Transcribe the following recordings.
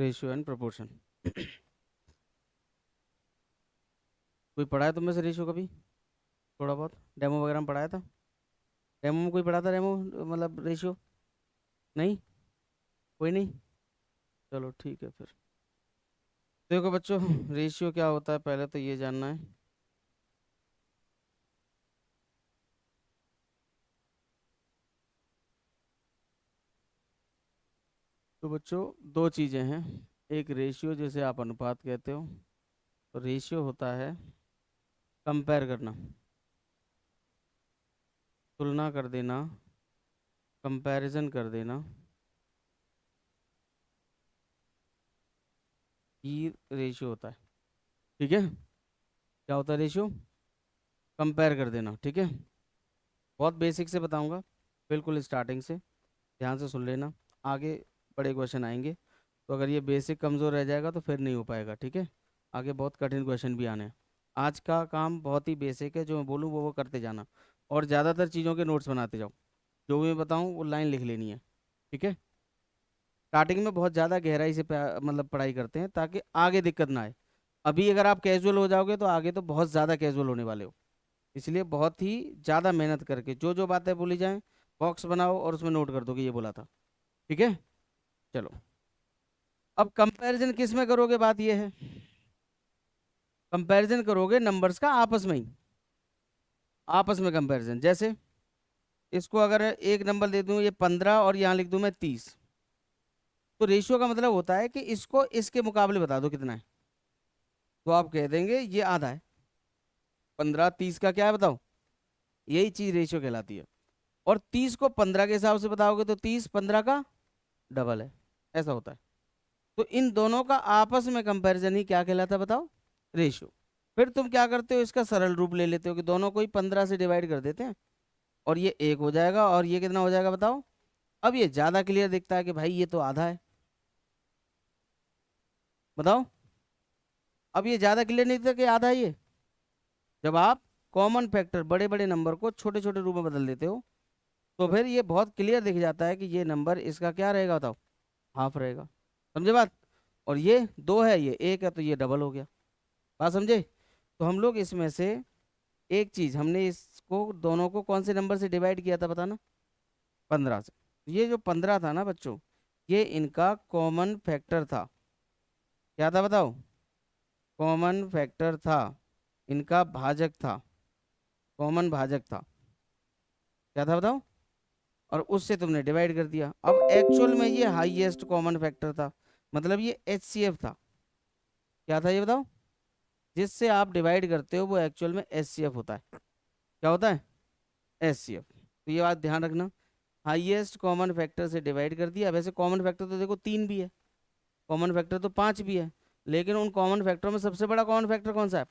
Ratio and proportion. कोई पढ़ा है तुम में से रेशियो कभी? थोड़ा बहुत डेमो वगैरह में पढ़ाया था? डेमो में कोई पढ़ा था डेमो, मतलब रेशियो? नहीं, कोई नहीं। चलो ठीक है फिर। देखो बच्चों, रेशियो क्या होता है पहले तो ये जानना है। तो बच्चों, दो चीज़ें हैं। एक रेशियो जिसे आप अनुपात कहते हो, तो रेशियो होता है कंपेयर करना, तुलना कर देना, कंपैरिजन कर देना, ये रेशियो होता है। ठीक है? क्या होता है रेशियो? कंपेयर कर देना। ठीक है? बहुत बेसिक से बताऊंगा, बिल्कुल स्टार्टिंग से, ध्यान से सुन लेना। आगे बड़े क्वेश्चन आएंगे, तो अगर ये बेसिक कमज़ोर रह जाएगा तो फिर नहीं हो पाएगा। ठीक है? आगे बहुत कठिन क्वेश्चन भी आने हैं। आज का काम बहुत ही बेसिक है, जो मैं बोलूँ वो करते जाना, और ज़्यादातर चीज़ों के नोट्स बनाते जाओ। जो भी मैं बताऊँ वो लाइन लिख लेनी है। ठीक है? स्टार्टिंग में बहुत ज़्यादा गहराई से मतलब पढ़ाई करते हैं ताकि आगे दिक्कत ना आए। अभी अगर आप कैजुअल हो जाओगे तो आगे तो बहुत ज़्यादा कैजुअल होने वाले हो। इसलिए बहुत ही ज़्यादा मेहनत करके जो जो बातें बोली जाएं, बॉक्स बनाओ और उसमें नोट कर दो कि ये बोला था। ठीक है? चलो, अब कंपैरिजन किस में करोगे, बात ये है। कंपैरिजन करोगे नंबर्स का आपस में ही, आपस में कंपैरिजन। जैसे इसको अगर एक नंबर दे दूं, ये 15 और यहाँ लिख दूं मैं 30, तो रेशियो का मतलब होता है कि इसको इसके मुकाबले बता दो कितना है, तो आप कह देंगे ये आधा है। 15 30 का क्या है बताओ? यही चीज रेशियो कहलाती है। और 30 को 15 के हिसाब से बताओगे तो 30 15 का डबल है। ऐसा होता है। तो इन दोनों का आपस में कंपैरिजन ही क्या कहलाता है बताओ? रेशियो। फिर तुम क्या करते हो, इसका सरल रूप ले लेते हो कि दोनों को ही 15 से डिवाइड कर देते हैं, और ये एक हो जाएगा, और ये कितना हो जाएगा बताओ? अब ये ज्यादा क्लियर दिखता है कि भाई ये तो आधा है। बताओ, अब ये ज्यादा क्लियर नहीं दिखता कि आधा है ये? जब आप कॉमन फैक्टर, बड़े बड़े नंबर को छोटे छोटे रूप में बदल देते हो, तो फिर ये बहुत क्लियर दिख जाता है कि ये नंबर इसका क्या रहेगा बताओ? हाफ रहेगा। समझे बात? और ये दो है, ये एक है, तो ये डबल हो गया। बात समझे? तो हम लोग इसमें से एक चीज, हमने इसको दोनों को कौन से नंबर से डिवाइड किया था बताना? 15 से। ये जो 15 था ना बच्चों, ये इनका कॉमन फैक्टर था। क्या था बताओ? कॉमन फैक्टर था, इनका भाजक था, कॉमन भाजक था। क्या था बताओ? और उससे तुमने डिवाइड कर दिया। अब एक्चुअल में ये हाईएस्ट कॉमन फैक्टर था, मतलब ये एचसीएफ था। क्या था ये बताओ? जिससे आप डिवाइड करते हो वो एक्चुअल में एचसीएफ होता है। क्या होता है? एचसीएफ। तो ये बात ध्यान रखना, हाईएस्ट कॉमन फैक्टर से डिवाइड कर दिया। वैसे कॉमन फैक्टर तो देखो 3 भी है, कॉमन फैक्टर तो 5 भी है, लेकिन उन कॉमन फैक्टर में सबसे बड़ा कॉमन फैक्टर कौन सा है?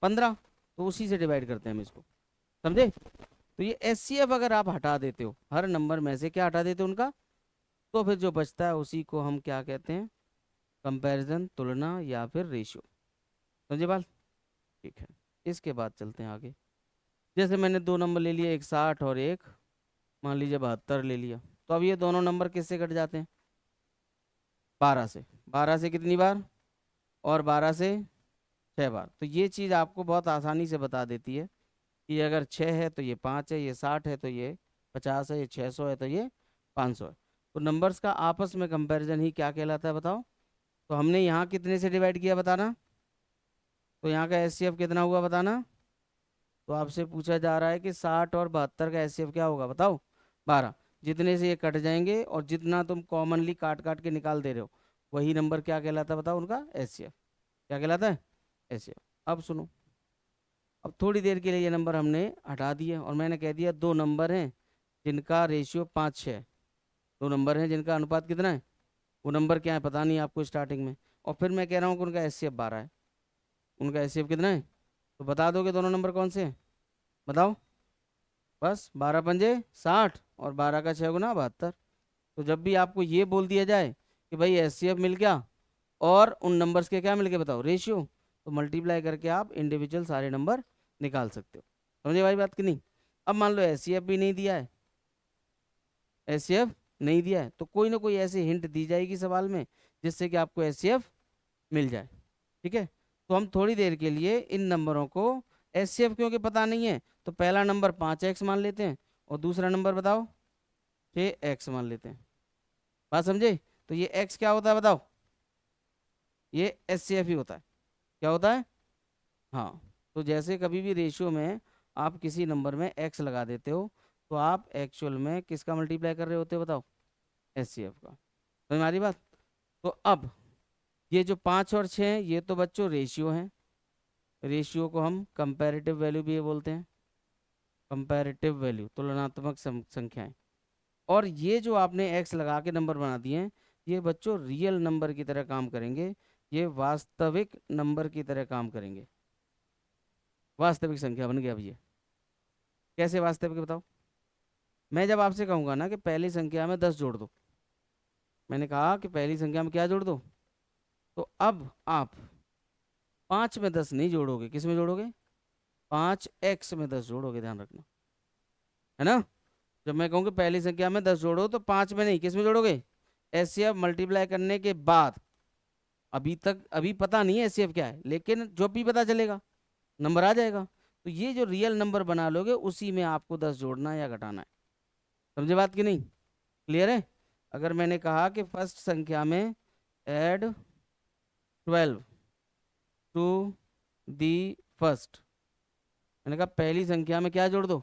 15। तो उसी से डिवाइड करते हैं हम इसको। समझे? तो ये एचसीएफ अगर आप हटा देते हो हर नंबर में से, क्या हटा देते हो उनका, तो फिर जो बचता है उसी को हम क्या कहते हैं? कंपैरिजन, तुलना, या फिर रेशियो। समझे बात? ठीक है। इसके बाद चलते हैं आगे। जैसे मैंने दो नंबर ले लिए, एक 60 और एक मान लीजिए 72 ले लिया, तो अब ये दोनों नंबर किससे कट जाते हैं? 12 से। 12 से कितनी बार? और 12 से 6 बार। तो ये चीज़ आपको बहुत आसानी से बता देती है कि अगर 6 है तो ये 5 है, ये 60 है तो ये 50 है, ये 600 है तो ये 500 है। तो नंबर्स का आपस में कंपैरिजन ही क्या कहलाता है बताओ? तो हमने यहाँ कितने से डिवाइड किया बताना? तो यहाँ का एचसीएफ कितना हुआ बताना? तो आपसे पूछा जा रहा है कि 60 और 72 का एचसीएफ क्या होगा बताओ? 12। जितने से ये कट जाएंगे और जितना तुम कॉमनली काट काट के निकाल दे रहे हो, वही नंबर क्या कहलाता है बताओ उनका? एचसीएफ। क्या कहलाता है? एचसीएफ। अब सुनो, अब थोड़ी देर के लिए ये नंबर हमने हटा दिए और मैंने कह दिया दो नंबर हैं जिनका रेशियो 5-6। दो नंबर हैं जिनका अनुपात कितना है? वो नंबर क्या है पता नहीं आपको स्टार्टिंग में, और फिर मैं कह रहा हूँ कि उनका एचसीएफ 12 है। उनका एचसीएफ कितना है? तो बता दोगे दोनों नंबर कौन से हैं? बताओ। बस 12 पंजे 60 और 12 का 6 गुना 72। तो जब भी आपको ये बोल दिया जाए कि भाई एचसीएफ मिल गया और उन नंबर्स के क्या मिल गए बताओ? रेशियो, तो मल्टीप्लाई करके आप इंडिविजुअल सारे नंबर निकाल सकते हो। समझे भाई बात कि नहीं? अब मान लो एचसीएफ भी नहीं दिया है, एचसीएफ नहीं दिया है, तो कोई ना कोई ऐसे हिंट दी जाएगी सवाल में जिससे कि आपको एचसीएफ मिल जाए। ठीक है, तो हम थोड़ी देर के लिए इन नंबरों को एचसीएफ क्योंकि पता नहीं है तो पहला नंबर 5x मान लेते हैं और दूसरा नंबर बताओ 6x मान लेते हैं। बात समझे? तो ये x क्या होता है बताओ? ये एचसीएफ ही होता है। क्या होता है? हाँ, तो जैसे कभी भी रेशियो में आप किसी नंबर में x लगा देते हो तो आप एक्चुअल में किसका मल्टीप्लाई कर रहे होते हो बताओ? एचसीएफ का। तो हमारी बात, तो अब ये जो 5 और 6 हैं ये तो बच्चों रेशियो हैं। रेशियो को हम कंपैरेटिव वैल्यू भी ये बोलते हैं, कंपैरेटिव वैल्यू, तुलनात्मक संख्याएं। और ये जो आपने x लगा के नंबर बना दिए हैं ये बच्चों रियल नंबर की तरह काम करेंगे, ये वास्तविक नंबर की तरह काम करेंगे। वास्तविक संख्या बन गया अब ये। कैसे वास्तविक बताओ? मैं जब आपसे कहूंगा ना कि पहली संख्या में 10 जोड़ दो, मैंने कहा कि पहली संख्या में क्या जोड़ दो, तो अब आप 5 में 10 नहीं जोड़ोगे, किस में जोड़ोगे? 5x में 10 जोड़ोगे, ध्यान रखना, है ना। जब मैं कहूँ कि पहली संख्या में 10 जोड़ो तो 5 में नहीं, किस में जोड़ोगे? एचसीएफ मल्टीप्लाई करने के बाद। अभी पता नहीं है एचसीएफ क्या है, लेकिन जो भी पता चलेगा नंबर आ जाएगा। तो ये जो रियल नंबर बना लोगे उसी में आपको 10 जोड़ना है या घटाना है। समझे बात की नहीं? क्लियर है? अगर मैंने कहा कि फर्स्ट संख्या में ऐड 12 टू दी फर्स्ट, मैंने कहा पहली संख्या में क्या जोड़ दो,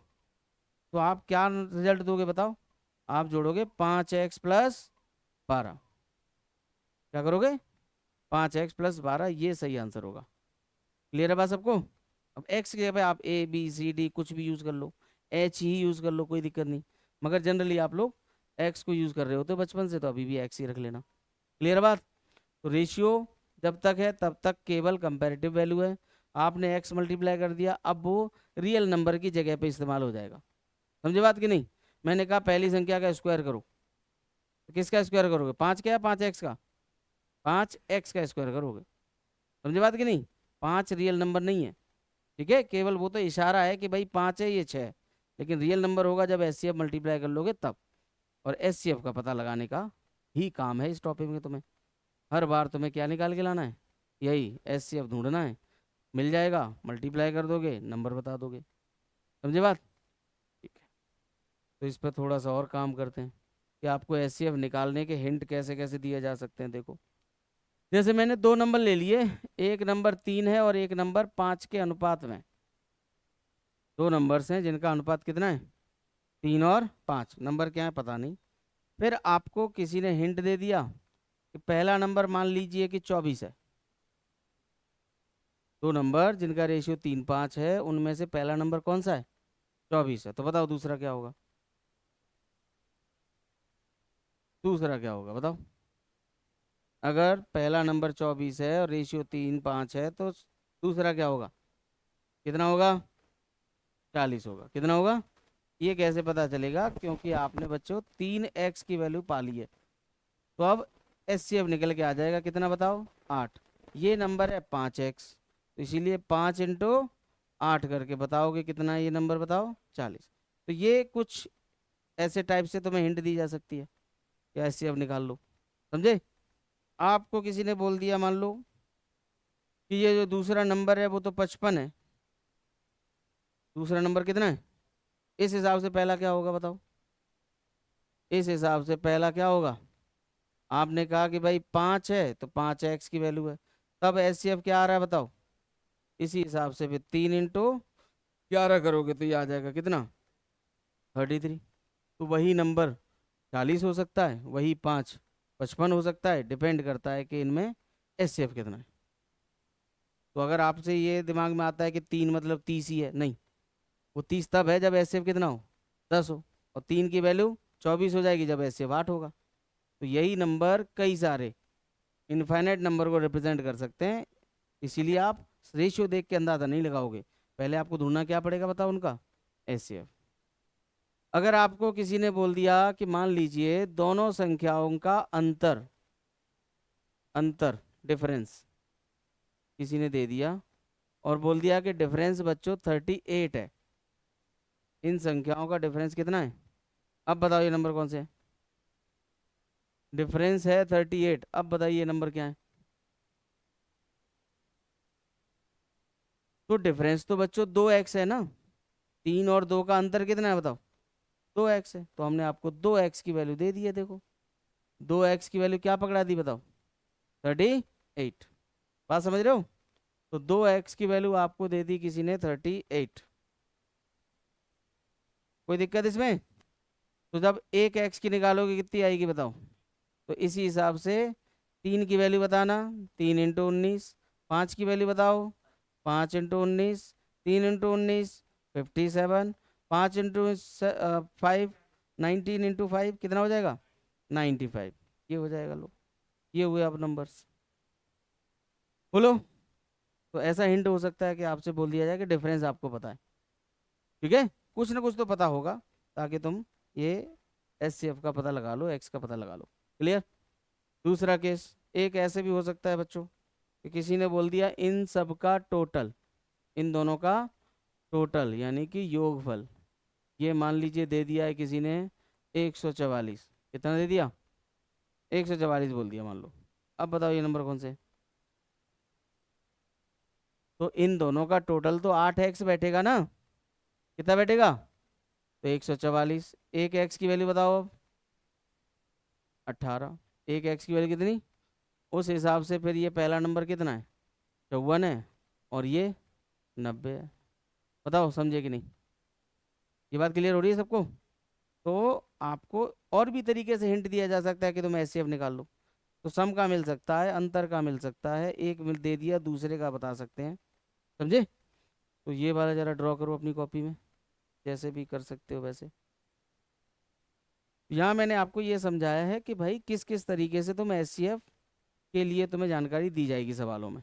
तो आप क्या रिजल्ट दोगे बताओ? आप जोड़ोगे 5x प्लस 12। क्या करोगे? 5x प्लस 12, ये सही आंसर होगा। क्लियर है बात सबको? अब x की जगह आप A B C D कुछ भी यूज कर लो, h ही यूज कर लो, कोई दिक्कत नहीं, मगर जनरली आप लोग x को यूज कर रहे होते हो बचपन से, तो अभी भी x ही रख लेना। क्लियर है बात? तो रेशियो जब तक है तब तक केवल कंपैरेटिव वैल्यू है। आपने x मल्टीप्लाई कर दिया, अब वो रियल नंबर की जगह पे इस्तेमाल हो जाएगा। समझे बात कि नहीं? मैंने कहा पहली संख्या का स्क्वायर करो, तो किसका स्क्वायर करोगे? 5 का या 5x का? 5x का स्क्वायर करोगे। समझे बात कि नहीं? 5 रियल नंबर नहीं है, ठीक है, केवल वो तो इशारा है कि भाई 5 है, ये 6 है, लेकिन रियल नंबर होगा जब एचसीएफ मल्टीप्लाई कर लोगे तब। और एचसीएफ का पता लगाने का ही काम है इस टॉपिक में। तुम्हें हर बार तुम्हें क्या निकाल के लाना है? यही एचसीएफ ढूंढना है, मिल जाएगा, मल्टीप्लाई कर दोगे, नंबर बता दोगे। समझे बात? ठीक है, तो इस पर थोड़ा सा और काम करते हैं कि आपको एचसीएफ निकालने के हिंट कैसे कैसे दिए जा सकते हैं। देखो, जैसे मैंने 2 नंबर ले लिए, एक नंबर 3 है और एक नंबर 5 के अनुपात में। 2 नंबर्स हैं जिनका अनुपात कितना है? 3 और 5। नंबर क्या है पता नहीं। फिर आपको किसी ने हिंट दे दिया कि पहला नंबर मान लीजिए कि 24 है। 2 नंबर जिनका रेशियो 3-5 है उनमें से पहला नंबर कौन सा है? 24 है। तो बताओ दूसरा क्या होगा? दूसरा क्या होगा बताओ? अगर पहला नंबर 24 है और रेशियो 3-5 है तो दूसरा क्या होगा? कितना होगा? 40 होगा। कितना होगा? ये कैसे पता चलेगा? क्योंकि आपने बच्चों 3x की वैल्यू पा ली है, तो अब एचसीएफ निकल के आ जाएगा। कितना बताओ? 8। ये नंबर है 5x, तो इसीलिए 5 इंटू 8 करके बताओगे कितना है ये नंबर, बताओ 40। तो ये कुछ ऐसे टाइप से तुम्हें हिंट दी जा सकती है कि एचसीएफ निकाल लो। समझे? आपको किसी ने बोल दिया मान लो कि ये जो दूसरा नंबर है वो तो 55 है, दूसरा नंबर कितना है, इस हिसाब से पहला क्या होगा बताओ? इस हिसाब से पहला क्या होगा? आपने कहा कि भाई 5 है तो 5x की वैल्यू है, तब एचसीएफ क्या आ रहा है बताओ? इसी हिसाब से फिर 3 इंटू 11 करोगे तो ये आ जाएगा कितना? 33। तो वही नंबर 40 हो सकता है, वही 5 55 हो सकता है, डिपेंड करता है कि इनमें एचसीएफ कितना है। तो अगर आपसे ये दिमाग में आता है कि 3 मतलब 30 ही है, नहीं, वो 30 तब है जब एचसीएफ कितना हो? 10 हो, और 3 की वैल्यू 24 हो जाएगी जब एचसीएफ 8 होगा। तो यही नंबर कई सारे इनफाइनाइट नंबर को रिप्रेजेंट कर सकते हैं। इसीलिए आप रेशियो देख के अंदाजा नहीं लगाओगे, पहले आपको ढूंढना क्या पड़ेगा बताओ? उनका एचसीएफ। अगर आपको किसी ने बोल दिया कि मान लीजिए दोनों संख्याओं का अंतर, अंतर डिफरेंस किसी ने दे दिया और बोल दिया कि डिफरेंस बच्चों 38 है, इन संख्याओं का डिफरेंस कितना है? अब बताओ ये नंबर कौन से है? डिफरेंस है 38। अब बताइए नंबर क्या है। तो डिफरेंस तो बच्चों 2x है ना। 3 और 2 का अंतर कितना है बताओ। 2x है, तो हमने आपको 2x की वैल्यू दे दी है, देखो। 2x की वैल्यू क्या पकड़ा दी बताओ। 38। बात समझ रहे हो। तो 2x की वैल्यू आपको दे दी किसी ने 38। कोई दिक्कत इसमें। तो जब एक x की निकालोगे कितनी आएगी बताओ। तो इसी हिसाब से 3 की वैल्यू बताना। 3 × 19। 5 की वैल्यू बताओ। 5 × 19। 3 × 19 57। 5 × 5 19 × 5 कितना हो जाएगा 95। ये हो जाएगा लो। ये हुए अब नंबर्स। बोलो। तो ऐसा हिंट हो सकता है कि आपसे बोल दिया जाए कि डिफरेंस आपको पता है। ठीक है। कुछ ना कुछ तो पता होगा, ताकि तुम ये SCF का पता लगा लो, एक्स का पता लगा लो। क्लियर। दूसरा केस एक ऐसे भी हो सकता है बच्चों कि किसी ने बोल दिया इन सब का टोटल, इन दोनों का टोटल यानी कि योगफल। ये मान लीजिए दे दिया है किसी ने 144। कितना दे दिया 144 बोल दिया मान लो। अब बताओ ये नंबर कौन से। तो इन दोनों का टोटल तो 8x बैठेगा ना। कितना बैठेगा। तो 144। एक एक्स की वैल्यू बताओ अब। 18। एक एक्स की वैल्यू कितनी। उस हिसाब से फिर ये पहला नंबर कितना है 54 है, और ये 90 है। बताओ समझे कि नहीं। ये बात क्लियर हो रही है सबको। तो आपको और भी तरीके से हिंट दिया जा सकता है कि तुम SCF निकाल लो। तो सम का मिल सकता है, अंतर का मिल सकता है, एक मिल दे दिया दूसरे का बता सकते हैं। समझे। तो ये वाला जरा ड्रॉ करो अपनी कॉपी में, जैसे भी कर सकते हो वैसे। यहाँ मैंने आपको ये समझाया है कि भाई किस किस तरीके से तुम SCF के लिए तुम्हें जानकारी दी जाएगी सवालों में।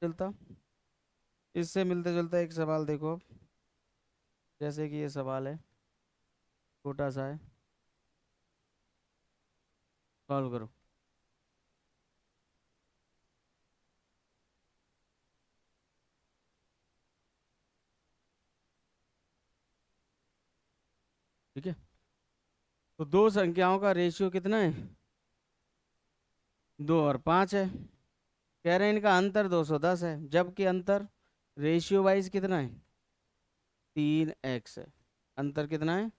चलता इससे मिलता जुलता एक सवाल देखो अब। जैसे कि ये सवाल है, छोटा सा है, सॉल्व करो। ठीक है। तो दो संख्याओं का रेशियो कितना है 2 और 5 है। कह रहे हैं इनका अंतर 210 है, जबकि अंतर रेशियो वाइज कितना है 3x है। अंतर कितना है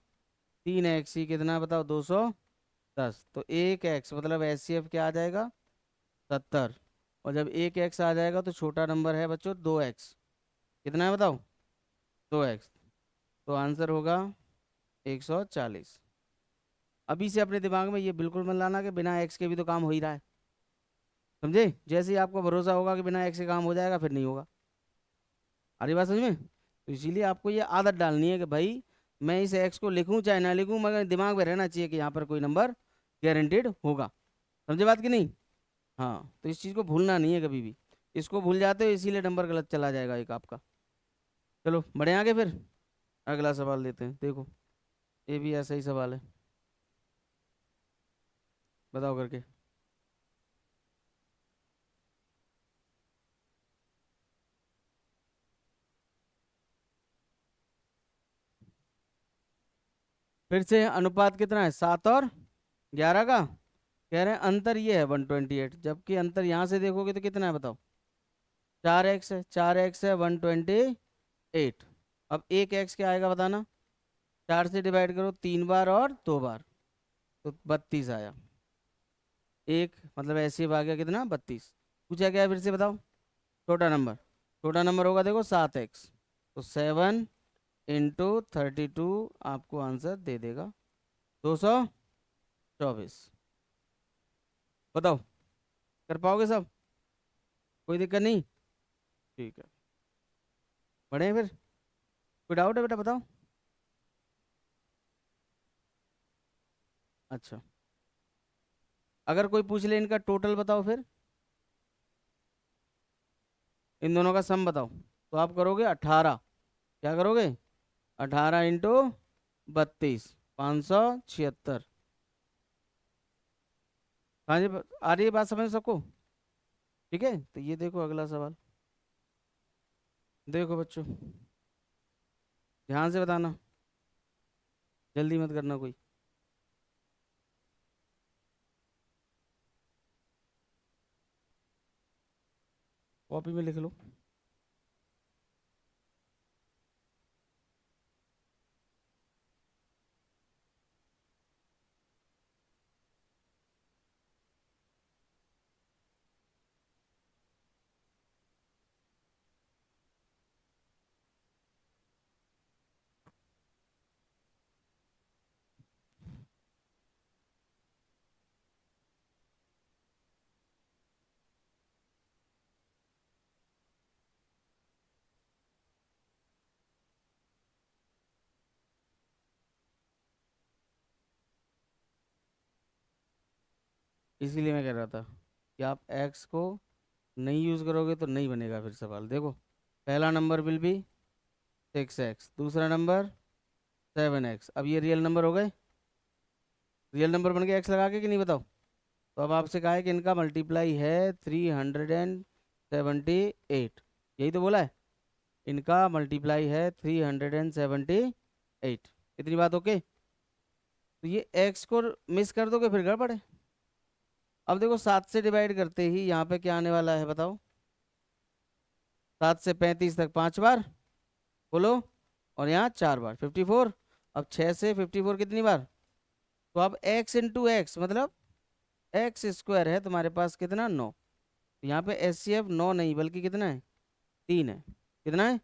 3x ही कितना बताओ 210। तो 1x मतलब HCF क्या आ जाएगा 70। और जब 1x आ जाएगा तो छोटा नंबर है बच्चों 2x। कितना है बताओ 2x। तो आंसर होगा 140। अभी से अपने दिमाग में ये बिल्कुल मत लाना कि बिना एक्स के भी तो काम हो ही रहा है। समझे? जैसे ही आपको भरोसा होगा कि बिना एक्स के काम हो जाएगा फिर नहीं होगा। आ रही बात समझ में? तो इसीलिए आपको ये आदत डालनी है कि भाई मैं इस एक्स को लिखूं चाहे ना लिखूं मगर दिमाग में रहना चाहिए कि यहाँ पर कोई नंबर गारंटेड होगा। समझे बात कि नहीं? हाँ, तो इस चीज़ को भूलना नहीं है कभी भी। इसको भूल जाते हो इसीलिए नंबर गलत चला जाएगा एक आपका। चलो बढ़े आगे फिर। अगला सवाल देते हैं, देखो ये भी ऐसा ही सवाल है, बताओ करके। फिर से अनुपात कितना है 7 और 11 का। कह रहे हैं अंतर ये है 128, जबकि अंतर यहाँ से देखोगे तो कितना है बताओ 4x है। 4x है 128। अब एक x क्या आएगा बताना। 4 से डिवाइड करो 3 बार और 2 बार तो 32 आया। एक मतलब ऐसे ही आ गया कितना 32। पूछा क्या है फिर से बताओ। छोटा नंबर। छोटा नंबर होगा देखो 7x। तो 7 × 32 आपको आंसर दे देगा 224। बताओ कर पाओगे सब? कोई दिक्कत नहीं? ठीक है, बढ़े फिर। कोई डाउट है बेटा बताओ। अच्छा, अगर कोई पूछ ले इनका टोटल बताओ फिर, इन दोनों का सम बताओ, तो आप करोगे 18। क्या करोगे 18 × 32 576। हाँ जी, आ रही है बात समझ सबको? ठीक है, तो ये देखो अगला सवाल। देखो बच्चों ध्यान से बताना, जल्दी मत करना कोई। कॉपी में लिख लो। इसीलिए मैं कह रहा था कि आप एक्स को नहीं यूज़ करोगे तो नहीं बनेगा फिर सवाल। देखो पहला नंबर विल बी 6x, दूसरा नंबर 7x। अब ये रियल नंबर हो गए। रियल नंबर बन गया एक्स लगा के कि नहीं बताओ। तो अब आपसे कहा है कि इनका मल्टीप्लाई है 378। यही तो बोला है, इनका मल्टीप्लाई है 378। इतनी बात ओके। तो ये एक्स को मिस कर दोगे फिर गड़बड़ है। अब देखो 7 से डिवाइड करते ही यहाँ पे क्या आने वाला है बताओ। 7 से 35 तक 5 बार बोलो, और यहाँ 4 बार 54। अब 6 से 54 कितनी बार। तो अब x × x मतलब एक्स स्क्वायर है तुम्हारे पास कितना 9। तो यहाँ पे HCF 9 नहीं बल्कि कितना है 3 है। कितना है?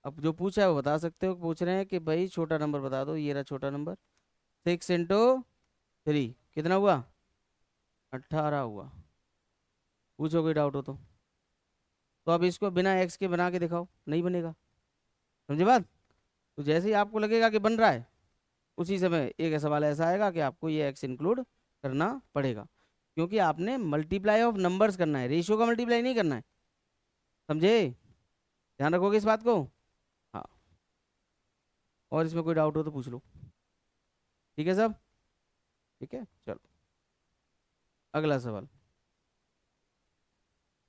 अब जो पूछा है वो बता सकते हो। पूछ रहे हैं कि भाई छोटा नंबर बता दो, ये रहा छोटा नंबर। 6 × 3 कितना हुआ 18 हुआ। पूछो कोई डाउट हो तो अब इसको बिना एक्स के बना के दिखाओ, नहीं बनेगा। समझे बात? तो जैसे ही आपको लगेगा कि बन रहा है उसी समय एक सवाल ऐसा आएगा कि आपको ये एक्स इंक्लूड करना पड़ेगा, क्योंकि आपने मल्टीप्लाई ऑफ नंबर्स करना है, रेशियो का मल्टीप्लाई नहीं करना है। समझे? ध्यान रखोगे इस बात को। हाँ, और इसमें कोई डाउट हो तो पूछ लो। ठीक है सब? ठीक है चलो अगला सवाल।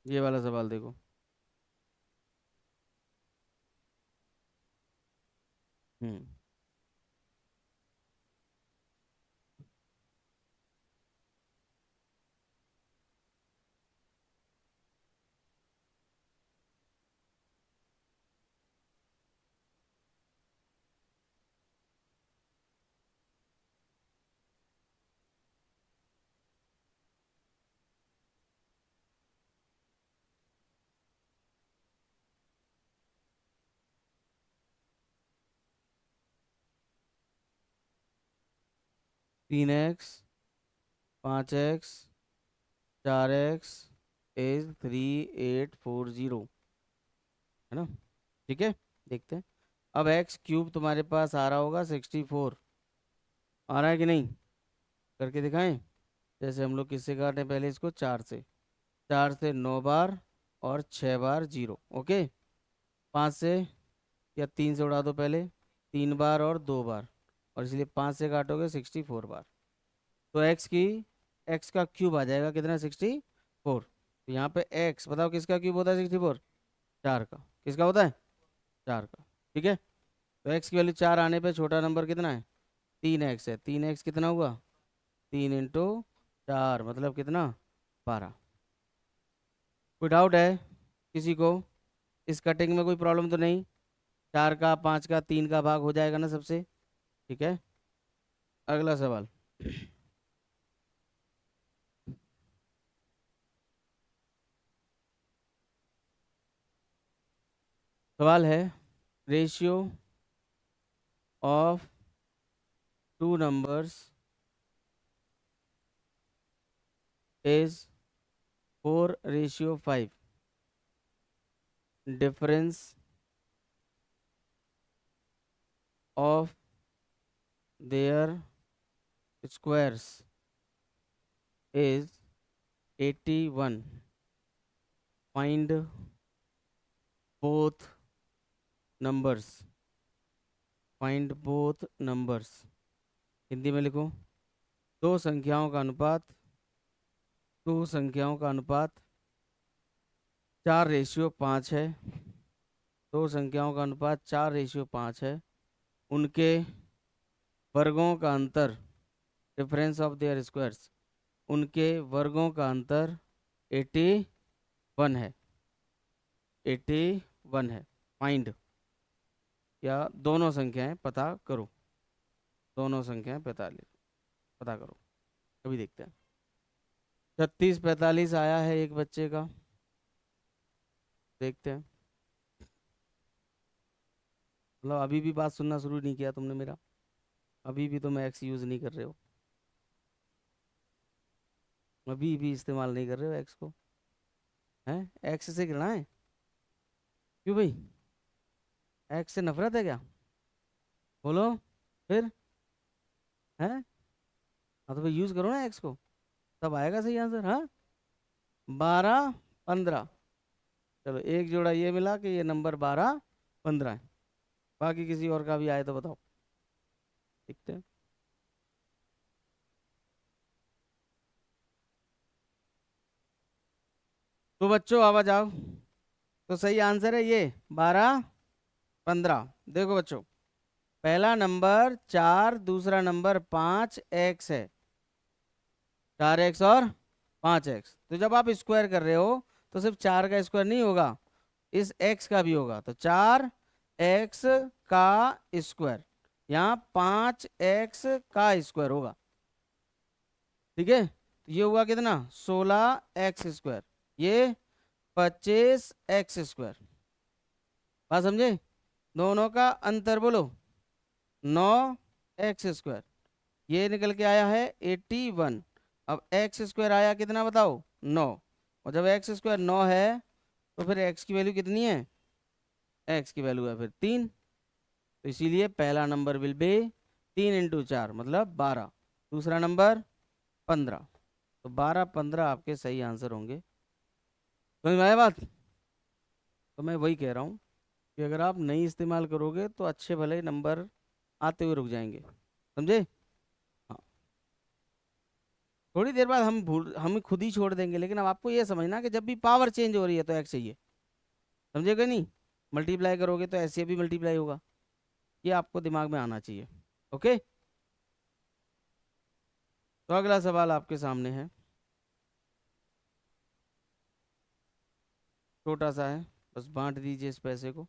ये वाला सवाल देखो। हम्म 3x 5x 4x इज 3840, है ना? ठीक है, देखते हैं। अब एक्स क्यूब तुम्हारे पास आ रहा होगा 64, आ रहा है कि नहीं? करके दिखाएं। जैसे हम लोग किससे काटें, पहले इसको 4 से, 4 से 9 बार और 6 बार 0, ओके। 5 से या 3 से उड़ा दो पहले, 3 बार और 2 बार, और इसलिए 5 से काटोगे 64 बार। तो एक्स का क्यूब आ जाएगा कितना, 64। तो यहाँ पे एक्स बताओ किसका क्यूब होता है 64? 4 का। किसका होता है? 4 का। ठीक है, तो एक्स की वैल्यू 4 आने पे छोटा नंबर कितना है? 3x है। 3x कितना हुआ? 3 × 4 मतलब कितना? 12। कोई डाउट है किसी को? इस कटिंग में कोई प्रॉब्लम तो नहीं? 4 का 5 का 3 का भाग हो जाएगा ना सबसे? ठीक है, अगला सवाल। सवाल है, ratio of two numbers is 4:5। Difference of their squares is 81। Find both numbers. Find both numbers. Hindi में लिखो। दो संख्याओं का अनुपात, दो संख्याओं का अनुपात 4:5 है। दो संख्याओं का अनुपात 4:5 है। उनके वर्गों का अंतर, डिफरेंस ऑफ देयर स्क्वायर्स, उनके वर्गों का अंतर 81 है। 81 है। फाइंड, या दोनों संख्याएं पता करो। दोनों संख्याएं पता करो। अभी देखते हैं। 36 45 आया है एक बच्चे का, देखते हैं। मतलब अभी भी बात सुनना शुरू नहीं किया तुमने मेरा? अभी भी तो मैं एक्स यूज़ नहीं कर रहे हो, अभी भी इस्तेमाल नहीं कर रहे हो एक्स को, हैं? एक्स से घृणा है? क्यों भाई, एक्स से नफरत है क्या? बोलो फिर, हैं? हाँ तो भाई यूज़ करो ना एक्स को, तब आएगा सही आंसर। हाँ, 12 15। चलो एक जोड़ा ये मिला कि ये नंबर 12 15 है। बाकी किसी और का भी आए तो बताओ, देखते हैं। तो बच्चों आवाज आओ। तो सही आंसर है ये 12 15। देखो बच्चों, पहला नंबर 4, दूसरा नंबर 5x है। 4x और 5x, तो जब आप स्क्वायर कर रहे हो तो सिर्फ 4 का स्क्वायर नहीं होगा, इस x का भी होगा। तो 4x का स्क्वायर, यहाँ 5x का स्क्वायर होगा। ठीक है, तो ये हुआ कितना, 16x²। ये 25x²। बात समझे? दोनों का अंतर बोलो, 9x²। ये निकल के आया है 81। अब x² आया कितना बताओ, 9। और जब x² 9 है तो फिर x की वैल्यू कितनी है? x की वैल्यू है फिर 3। तो इसीलिए पहला नंबर विल बी 3 × 4 मतलब 12। दूसरा नंबर 15। तो 12 15 आपके सही आंसर होंगे। समझ में आया बात? तो मैं वही कह रहा हूँ कि अगर आप नहीं इस्तेमाल करोगे तो अच्छे भले नंबर आते हुए रुक जाएंगे। समझे? हाँ, थोड़ी देर बाद हम खुद ही छोड़ देंगे, लेकिन अब आपको ये समझना कि जब भी पावर चेंज हो रही है तो एक्स चाहिए। समझेगा नहीं? मल्टीप्लाई करोगे तो ऐसे भी मल्टीप्लाई होगा, ये आपको दिमाग में आना चाहिए। ओके, तो अगला सवाल आपके सामने है, छोटा सा है, बस बांट दीजिए इस पैसे को।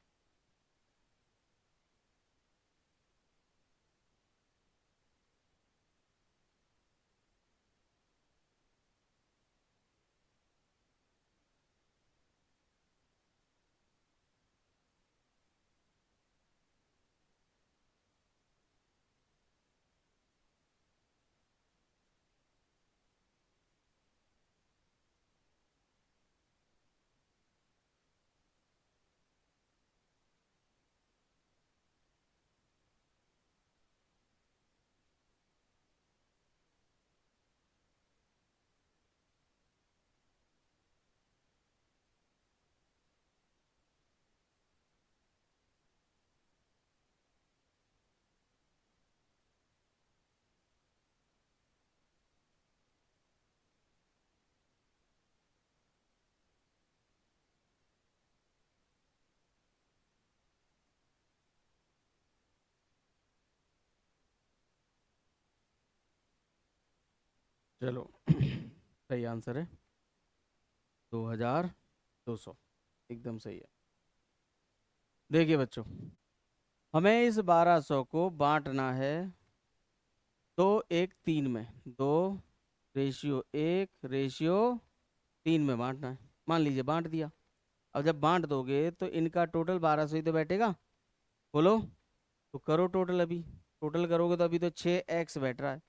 चलो सही आंसर है 2200, एकदम सही है। देखिए बच्चों, हमें इस 1200 को बांटना है दो एक तीन में, 2:1:3 में बांटना है। मान लीजिए बांट दिया। अब जब बांट दोगे तो इनका टोटल 1200 ही तो बैठेगा। बोलो, तो करो टोटल। अभी टोटल करोगे तो अभी तो 6x बैठ रहा है,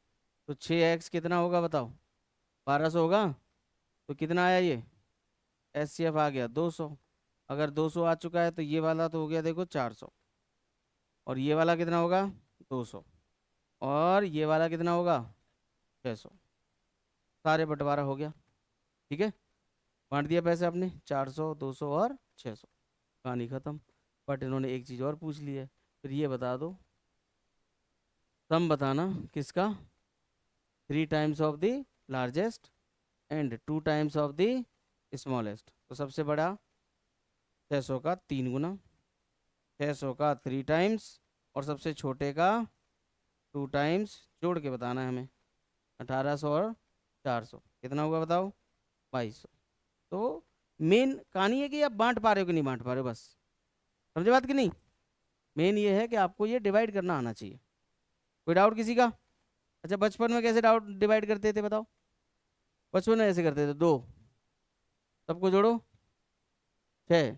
तो 6x कितना होगा बताओ? 1200 होगा। तो कितना आया ये? SCF आ गया 200। अगर 200 आ चुका है तो ये वाला तो हो गया देखो 400, और ये वाला कितना होगा? 200, और ये वाला कितना होगा? 600। सारे बंटवारा हो गया। ठीक है, बांट दिया पैसे आपने, 400, 200 और 600, कहानी खत्म। बट इन्होंने एक चीज़ और पूछ ली है, फिर ये बता दो, सम बताना किसका? 3 times of the largest and 2 times of the smallest. तो सबसे बड़ा 600 का 3 गुना, 600 का 3 टाइम्स, और सबसे छोटे का 2 टाइम्स। जोड़ के बताना है हमें, 1800 और 400 कितना होगा बताओ? 2200। तो मेन कहानी है कि आप बांट पा रहे हो कि नहीं बांट पा रहे हो, बस समझे बात कि नहीं? मेन ये है कि आपको ये डिवाइड करना आना चाहिए। कोई डाउट किसी का? अच्छा, बचपन में कैसे डाउट डिवाइड करते थे बताओ? बचपन में ऐसे करते थे, 2, सबको जोड़ो 6,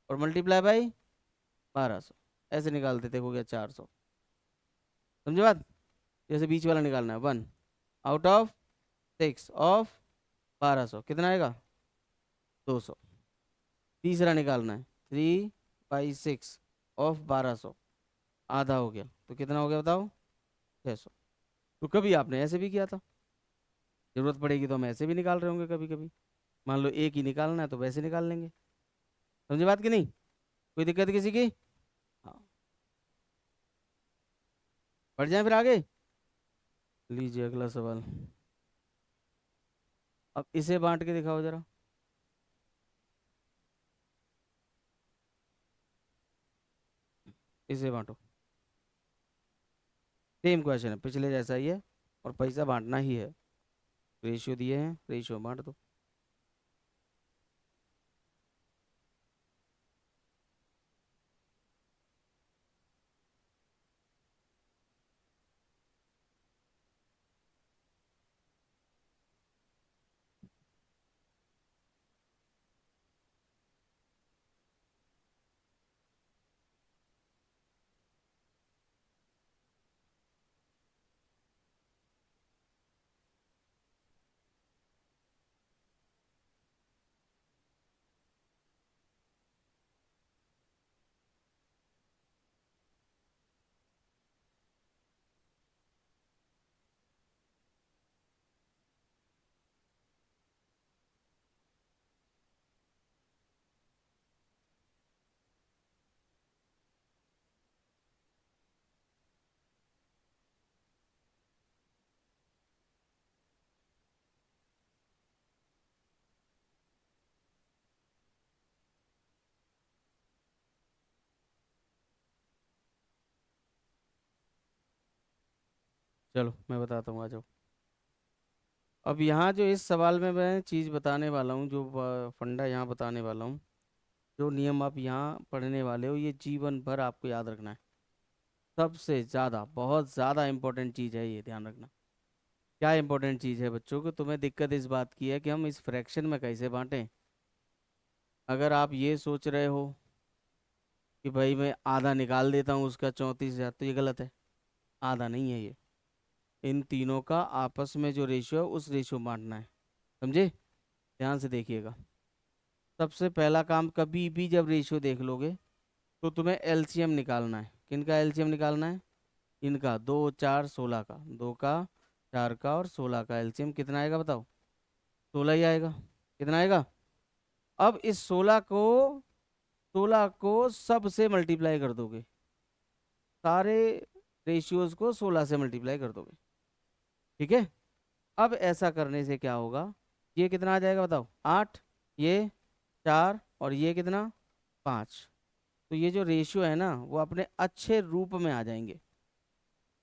और मल्टीप्लाई बाई 1200, ऐसे निकालते थे, हो गया 400। समझे बात? जैसे बीच वाला निकालना है, 1/6 ऑफ 1200 कितना आएगा? 200। तीसरा निकालना है, 3/6 ऑफ 1200, आधा हो गया, तो कितना हो गया बताओ? 600। तो कभी आपने ऐसे भी किया था, जरूरत पड़ेगी तो हम ऐसे भी निकाल रहे होंगे कभी कभी। मान लो एक ही निकालना है तो वैसे निकाल लेंगे। समझे बात कि नहीं? कोई दिक्कत किसी की? हाँ, बढ़ जाए फिर आगे। लीजिए अगला सवाल। अब इसे बांट के दिखाओ जरा। इसे बांटो। सेम क्वेश्चन है, पिछले जैसा ही है, और पैसा बांटना ही है। रेशियो दिए हैं, रेशियो बांट दो। चलो मैं बताता हूँ, आ जाओ। अब यहाँ जो इस सवाल में मैं चीज़ बताने वाला हूँ, जो फंडा यहाँ बताने वाला हूँ, जो नियम आप यहाँ पढ़ने वाले हो, ये जीवन भर आपको याद रखना है। सबसे ज़्यादा, बहुत ज़्यादा इम्पोर्टेंट चीज़ है ये, ध्यान रखना। क्या इंपॉर्टेंट चीज़ है बच्चों को? तुम्हें दिक्कत इस बात की है कि हम इस फ्रैक्शन में कैसे बांटें। अगर आप ये सोच रहे हो कि भाई मैं आधा निकाल देता हूँ उसका 34,000, तो ये गलत है। आधा नहीं है ये, इन तीनों का आपस में जो रेशियो है उस रेशियो में बांटना है। समझे? ध्यान से देखिएगा। सबसे पहला काम, कभी भी जब रेशियो देख लोगे तो तुम्हें एलसीएम निकालना है। किनका एलसीएम निकालना है? इनका, 2, 4, 16 का, 2 का, 4 का और 16 का एलसीएम कितना आएगा बताओ? 16 ही आएगा। कितना आएगा? अब इस 16 को सब से मल्टीप्लाई कर दोगे, सारे रेशियोज को 16 से मल्टीप्लाई कर दोगे। ठीक है? अब ऐसा करने से क्या होगा? ये कितना आ जाएगा बताओ? 8, ये 4, और ये कितना? 5। तो ये जो रेशियो है ना, वो अपने अच्छे रूप में आ जाएंगे।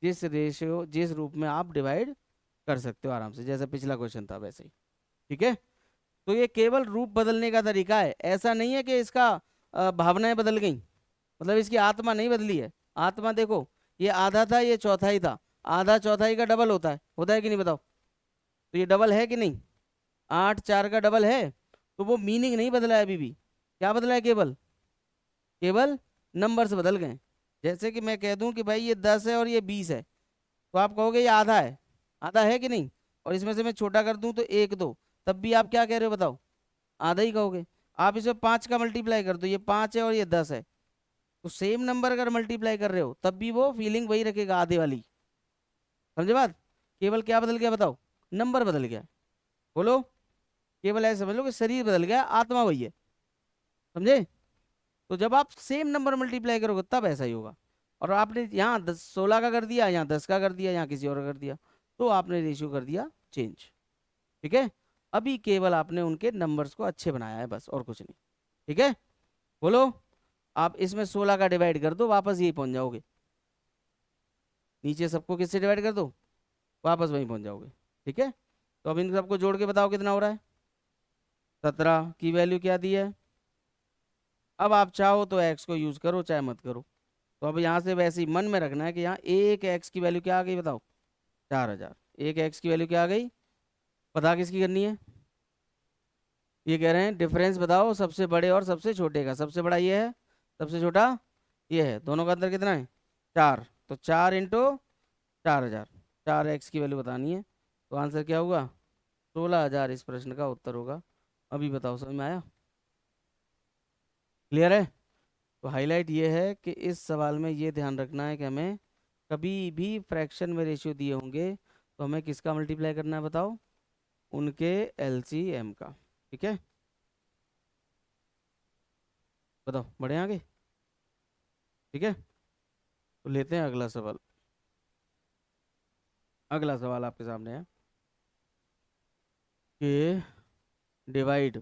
जिस रूप में आप डिवाइड कर सकते हो आराम से, जैसे पिछला क्वेश्चन था वैसे ही। ठीक है। तो ये केवल रूप बदलने का तरीका है, ऐसा नहीं है कि इसका भावनाएं बदल गई, मतलब इसकी आत्मा नहीं बदली है। आत्मा देखो, ये आधा था, ये चौथाई था। आधा चौथाई का डबल होता है कि नहीं बताओ? तो ये डबल है कि नहीं? 8 4 का डबल है। तो वो मीनिंग नहीं बदला है अभी भी। क्या बदला है? केवल केवल नंबर्स बदल गए। जैसे कि मैं कह दूं कि भाई ये 10 है और ये 20 है, तो आप कहोगे ये आधा है। आधा है कि नहीं? और इसमें से मैं छोटा कर दूं तो 1 2, तब भी आप क्या कह रहे हो बताओ? आधा ही कहोगे। आप इसमें 5 का मल्टीप्लाई कर दो, ये 5 है और ये 10 है, तो सेम नंबर अगर मल्टीप्लाई कर रहे हो तब भी वो फीलिंग वही रखेगा, आधे वाली। समझे बात? केवल क्या बदल गया बताओ? नंबर बदल गया। बोलो। केवल ऐसे समझ लो कि शरीर बदल गया, आत्मा वही है। समझे? तो जब आप सेम नंबर मल्टीप्लाई करोगे तब ऐसा ही होगा। और आपने यहाँ 16 का कर दिया, यहाँ 10 का कर दिया, यहाँ किसी और का कर दिया, तो आपने रेशियो कर दिया चेंज। ठीक है। अभी केवल आपने उनके नंबर्स को अच्छे बनाया है, बस और कुछ नहीं। ठीक है। बोलो। आप इसमें 16 का डिवाइड कर दो, वापस यही पहुंच जाओगे। नीचे सबको किससे डिवाइड कर दो, वापस वहीं पहुंच जाओगे। ठीक है। तो अब इन सबको जोड़ के बताओ कितना हो रहा है? 17 की वैल्यू क्या दी है? अब आप चाहो तो एक्स को यूज करो, चाहे मत करो। तो अब यहाँ से वैसे ही मन में रखना है कि यहाँ एक एक्स की वैल्यू क्या आ गई बताओ? 4000। एक एक्स की वैल्यू क्या आ गई? पता किसकी करनी है? ये कह रहे हैं डिफरेंस बताओ सबसे बड़े और सबसे छोटे का। सबसे बड़ा ये है, सबसे छोटा ये है, दोनों का अंतर कितना है? 4। तो 4 × 4000, 4 एक्स की वैल्यू बतानी है। तो आंसर क्या होगा? 16,000 इस प्रश्न का उत्तर होगा। अभी बताओ, समझ में आया? क्लियर है? तो हाईलाइट ये है कि इस सवाल में ये ध्यान रखना है कि हमें कभी भी फ्रैक्शन में रेशियो दिए होंगे तो हमें किसका मल्टीप्लाई करना है बताओ? उनके एलसीएम का। ठीक है। बताओ, बढ़े आगे? ठीक है। तो लेते हैं अगला सवाल। अगला सवाल आपके सामने है कि divide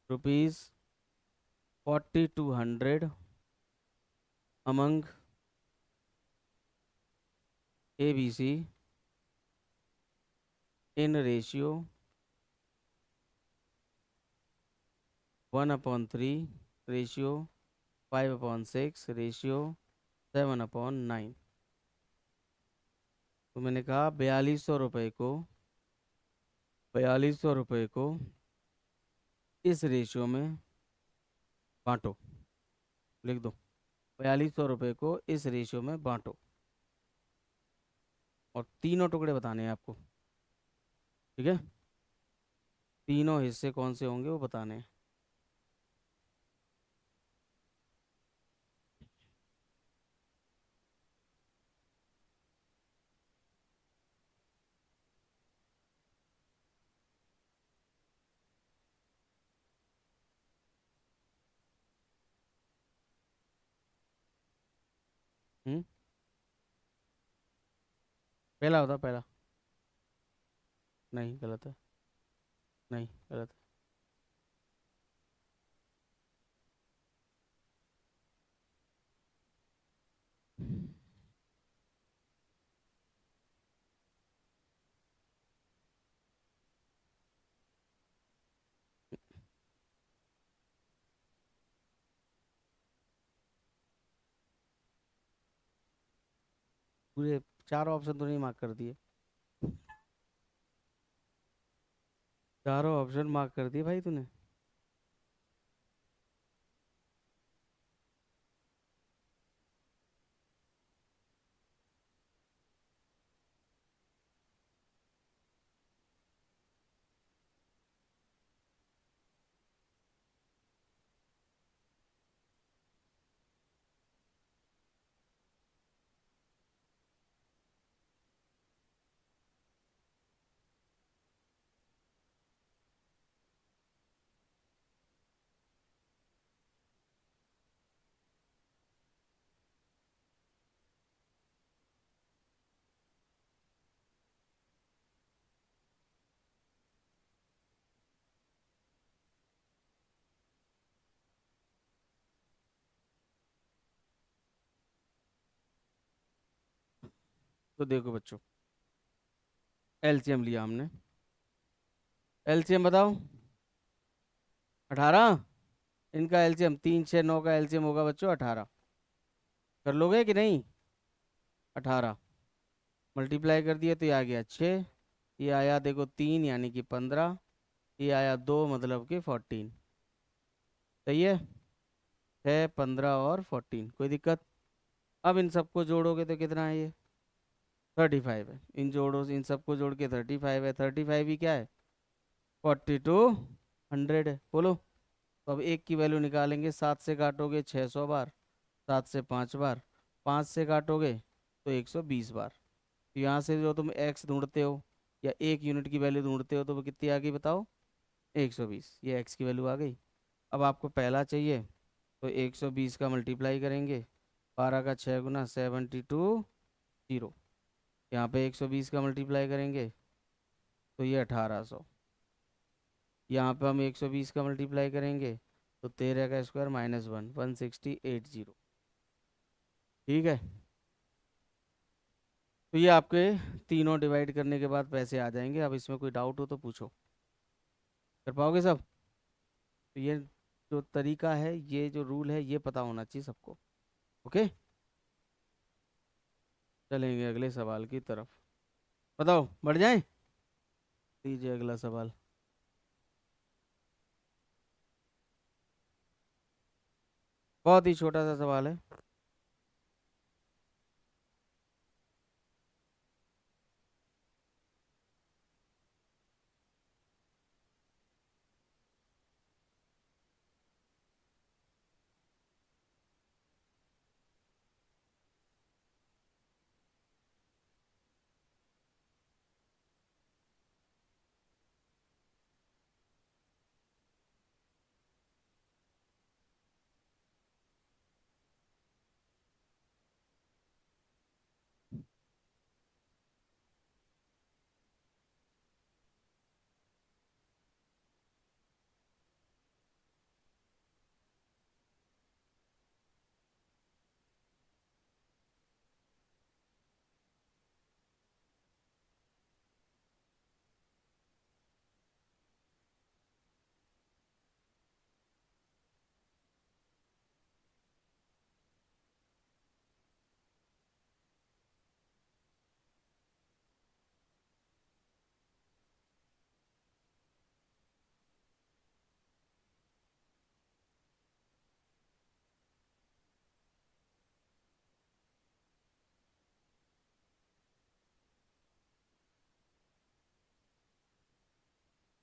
₹4200 among ABC in ratio 1/3, ratio 5/6, ratio 7/9। तो मैंने कहा 4200 रुपये को इस रेशियो में बांटो। लिख दो, 4200 रुपये को इस रेशियो में बांटो। और तीनों टुकड़े बताने हैं आपको। ठीक है। तीनों हिस्से कौन से होंगे वो बताने हैं। हम्म। पहला होता पहला। नहीं, गलत है। नहीं, गलत है। पूरे 4 ऑप्शन तो नहीं मार्क कर दिए? चारों ऑप्शन मार्क कर दिए भाई तूने। तो देखो बच्चों, एलसीएम लिया हमने, एलसीएम बताओ। 18, इनका एलसीएम 3, 6, 9 का एलसीएम होगा बच्चों 18। कर लोगे कि नहीं? 18 मल्टीप्लाई कर दिया तो ये आ गया 6, ये आया देखो 3 यानी कि 15, ये आया 2 मतलब कि 14। सही है, 6, 15 और 14, कोई दिक्कत? अब इन सबको जोड़ोगे तो कितना है ये? 35 है। इन जोड़ो, इन सबको जोड़ के 35 है। 35 ही क्या है? 42 100 है। बोलो। तो अब एक की वैल्यू निकालेंगे, 7 से काटोगे 600 बार, 7 से 5 बार, 5 से काटोगे तो 120 बार। तो यहाँ से जो तुम x ढूंढते हो या 1 यूनिट की वैल्यू ढूंढते हो तो वो कितनी आ गई बताओ? 120। ये x की वैल्यू आ गई। अब आपको पहला चाहिए तो 120 का मल्टीप्लाई करेंगे, 12 का 6 गुना 72 जीरो। यहाँ पे 120 का मल्टीप्लाई करेंगे तो ये 1800। यहाँ पे हम 120 का मल्टीप्लाई करेंगे तो 13 का स्क्वायर -1 16080। ठीक है, तो ये आपके तीनों डिवाइड करने के बाद पैसे आ जाएंगे। अब इसमें कोई डाउट हो तो पूछो। कर पाओगे सब? तो ये जो तरीका है, ये जो रूल है, ये पता होना चाहिए सबको। ओके, चलेंगे अगले सवाल की तरफ। बताओ, बढ़ जाएं? लीजिए अगला सवाल। बहुत ही छोटा सा सवाल है।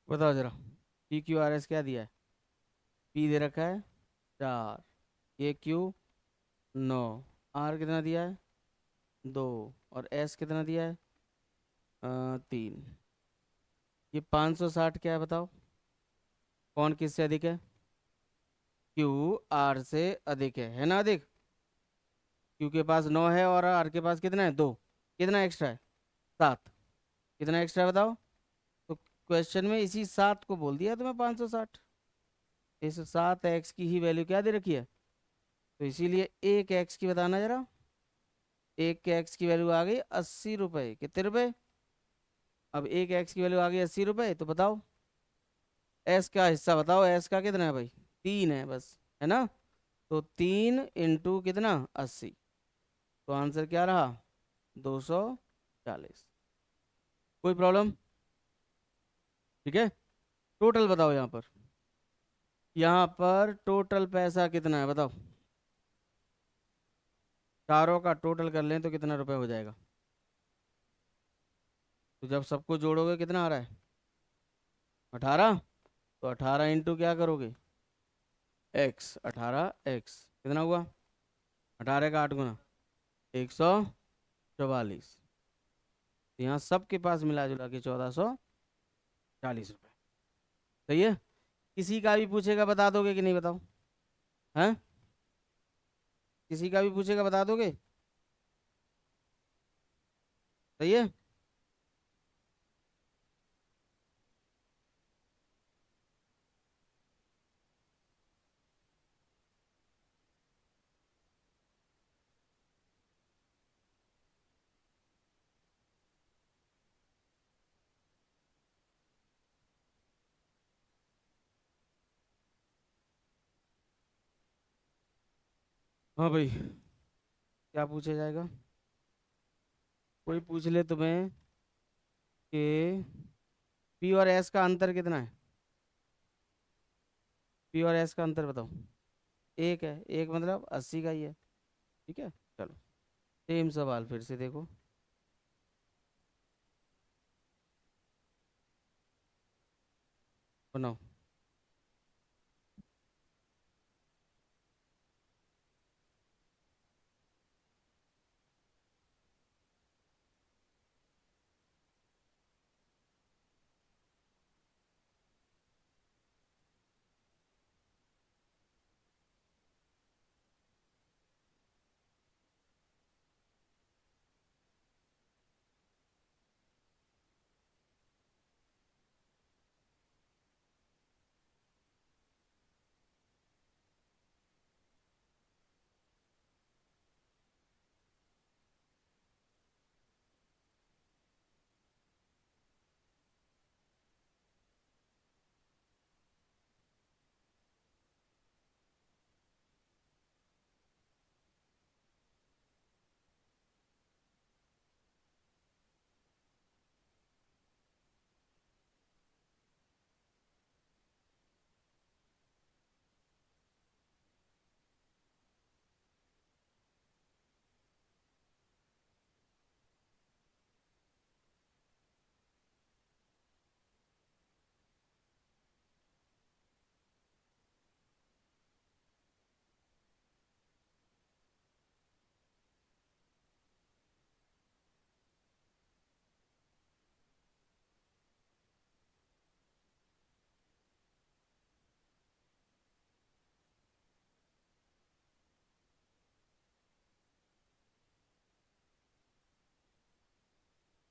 बताओ जरा, PQRS क्या दिया है? P दे रखा है 4, AQ 9, R कितना दिया है? 2, और S कितना दिया है? 3। ये 560 क्या है बताओ? कौन किससे अधिक है? Q R से अधिक है ना? अधिक। Q के पास 9 है और R के पास कितना है? 2। कितना एक्स्ट्रा है? 7। कितना एक्स्ट्रा है बताओ? तो क्वेश्चन में इसी 7 को बोल दिया तुम्हें 560। इस 7x की ही वैल्यू क्या दे रखी है? तो इसीलिए एक x की बताना जरा। एक के x की वैल्यू आ गई 80 रुपए। कितने रुपए? अब एक x की वैल्यू आ गई 80 रुपए, तो बताओ s का हिस्सा बताओ। s का कितना है भाई? 3 है बस, है ना? तो 3 × कितना? 80। तो आंसर क्या रहा? 240। कोई प्रॉब्लम? ठीक है, टोटल बताओ यहाँ पर। यहाँ पर टोटल पैसा कितना है बताओ? चारों का टोटल कर लें तो कितना रुपए हो जाएगा? तो जब सबको जोड़ोगे कितना आ रहा है? 18। तो 18 × क्या करोगे? x। 18x कितना हुआ? 18 का 8 गुना 144। यहाँ सबके पास मिला जुला के 1440 रुपये। सही है। किसी का भी पूछेगा बता दोगे कि नहीं बताओ? हैं? किसी का भी पूछेगा बता दोगे? सही है। हाँ भाई, क्या पूछा जाएगा? कोई पूछ ले तुम्हें कि पी और एस का अंतर कितना है? पी और एस का अंतर बताओ। एक है, एक मतलब 80 का ही है। ठीक है, चलो सेम सवाल फिर से देखो। बनाओ।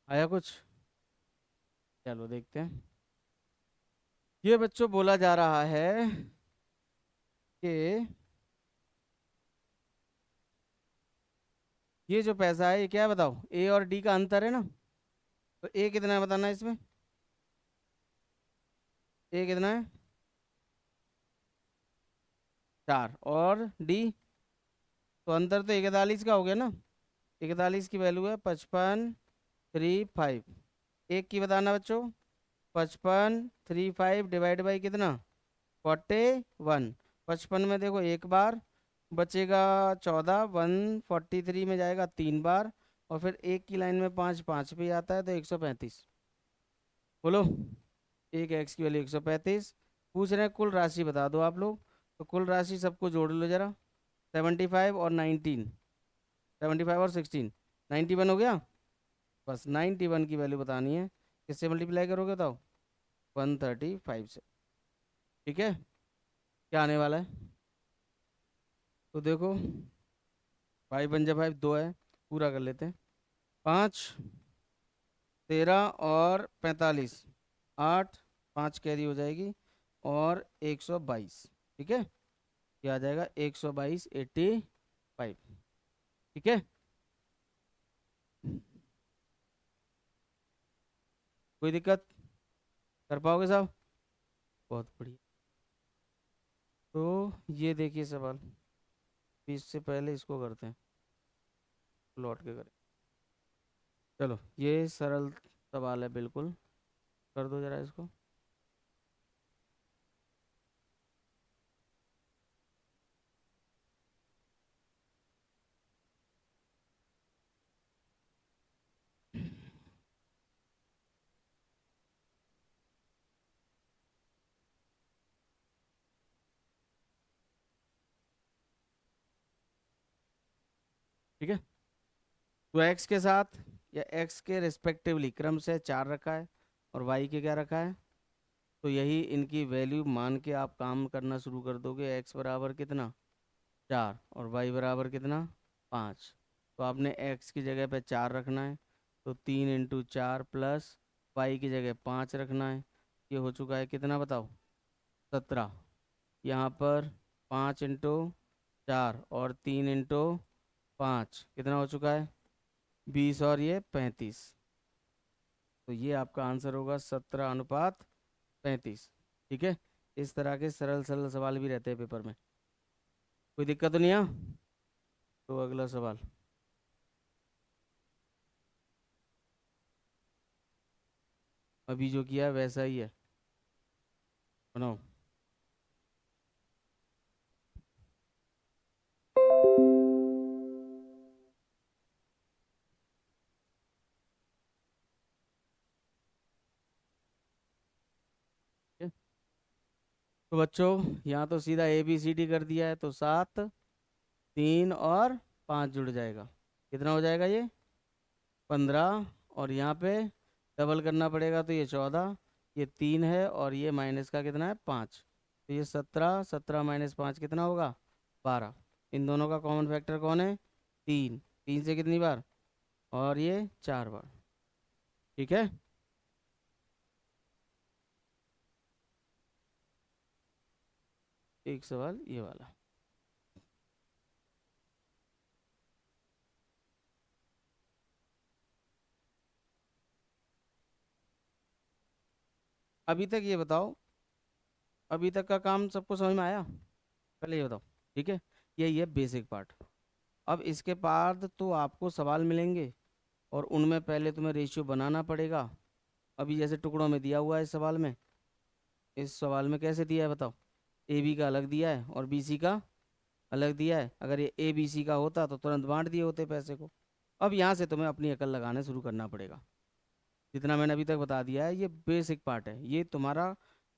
आया कुछ? चलो देखते हैं। ये बच्चों बोला जा रहा है कि ये जो पैसा है ये क्या है बताओ? ए और डी का अंतर है ना। तो ए कितना है बताना इसमें। ए कितना है? 4। और डी? तो अंतर तो 41 का हो गया ना। 41 की वैल्यू है 55, 35। एक की बताना बच्चों। 55, 35 डिवाइड बाई कितना? 41। 55 में देखो एक बार बचेगा, 14, 143 में जाएगा 3 बार, और फिर एक की लाइन में 5 5 पे आता है तो 135। बोलो। एक एक्स की वैल्यू 135। पूछ रहे हैं कुल राशि बता दो आप लोग। तो कुल राशि सबको जोड़ लो जरा। 75 और 19, 75 और 16, 91 हो गया। बस 91 की वैल्यू बतानी है। किससे मल्टीप्लाई करोगे बताओ? 135 से। ठीक है, क्या आने वाला है? तो देखो, 5 × 5 2 है, पूरा कर लेते हैं। 5, 13 और 45, 8, 5 कैरी हो जाएगी, और 122। ठीक है, क्या आ जाएगा? 122, 85। ठीक है, कोई दिक्कत? कर पाओगे साहब? बहुत बढ़िया। तो ये देखिए सवाल, 20 से पहले इसको करते हैं, लौट के करें। चलो, ये सरल सवाल है बिल्कुल। कर दो जरा इसको। ठीक है, तो एक्स के साथ या एक्स के रिस्पेक्टिवली क्रम से 4 रखा है, और वाई के क्या रखा है। तो यही इनकी वैल्यू मान के आप काम करना शुरू कर दोगे। एक्स बराबर कितना? 4, और वाई बराबर कितना? 5। तो आपने एक्स की जगह पे 4 रखना है, तो 3 × 4 प्लस वाई की जगह 5 रखना है। ये हो चुका है कितना बताओ? 17। यहाँ पर 5 × 4 और 3 × 5 कितना हो चुका है? 20, और ये 35। तो ये आपका आंसर होगा 17:35। ठीक है, इस तरह के सरल सरल सवाल भी रहते हैं पेपर में। कोई दिक्कत तो नहीं है? तो अगला सवाल। अभी जो किया है वैसा ही है, बनाओ। ठीक है? तो बच्चों यहाँ तो सीधा ए बी सी डी कर दिया है, तो 7, 3 और 5 जुड़ जाएगा। कितना हो जाएगा ये? 15। और यहाँ पे डबल करना पड़ेगा, तो ये 14, ये 3 है, और ये माइनस का कितना है? 5। तो ये 17, 17 माइनस 5 कितना होगा? 12। इन दोनों का कॉमन फैक्टर कौन है? 3। 3 से कितनी बार? और ये 4 बार। ठीक है। एक सवाल ये वाला। अभी तक ये बताओ, अभी तक का काम सबको समझ में आया? पहले ये बताओ। ठीक है, यही है बेसिक पार्ट। अब इसके बाद तो आपको सवाल मिलेंगे, और उनमें पहले तुम्हें रेशियो बनाना पड़ेगा। अभी जैसे टुकड़ों में दिया हुआ है इस सवाल में, इस सवाल में कैसे दिया है बताओ? ए बी का अलग दिया है और बी सी का अलग दिया है। अगर ये ए बी सी का होता तो तुरंत बांट दिए होते पैसे को। अब यहाँ से तुम्हें अपनी अकल लगाने शुरू करना पड़ेगा। जितना मैंने अभी तक बता दिया है ये बेसिक पार्ट है, ये तुम्हारा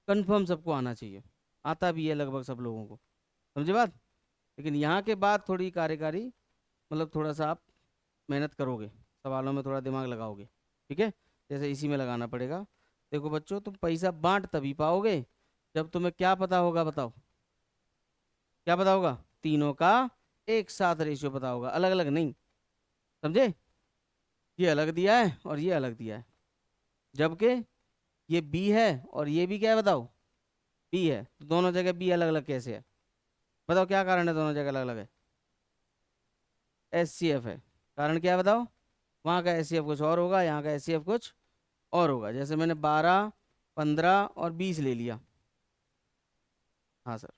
कंफर्म सबको आना चाहिए। आता भी है लगभग सब लोगों को, समझे बात? लेकिन यहाँ के बाद थोड़ी कार्यकारी, मतलब थोड़ा सा आप मेहनत करोगे, सवालों में थोड़ा दिमाग लगाओगे। ठीक है, जैसे इसी में लगाना पड़ेगा। देखो बच्चों, तुम पैसा बांट तभी पाओगे जब तुम्हें क्या पता होगा, बताओ क्या पता होगा? तीनों का एक साथ रेशियो पता होगा, अलग अलग नहीं। समझे? ये अलग दिया है और ये अलग दिया है, जबकि ये बी है और ये भी क्या है बताओ? बी है। तो दोनों जगह बी अलग अलग कैसे है? बताओ क्या कारण है दोनों जगह अलग अलग है? एस सी एफ है। कारण क्या है बताओ? वहाँ का एस सी एफ कुछ और होगा, यहाँ का एस सी एफ कुछ और होगा। जैसे मैंने 12, 15 और 20 ले लिया। हाँ सर।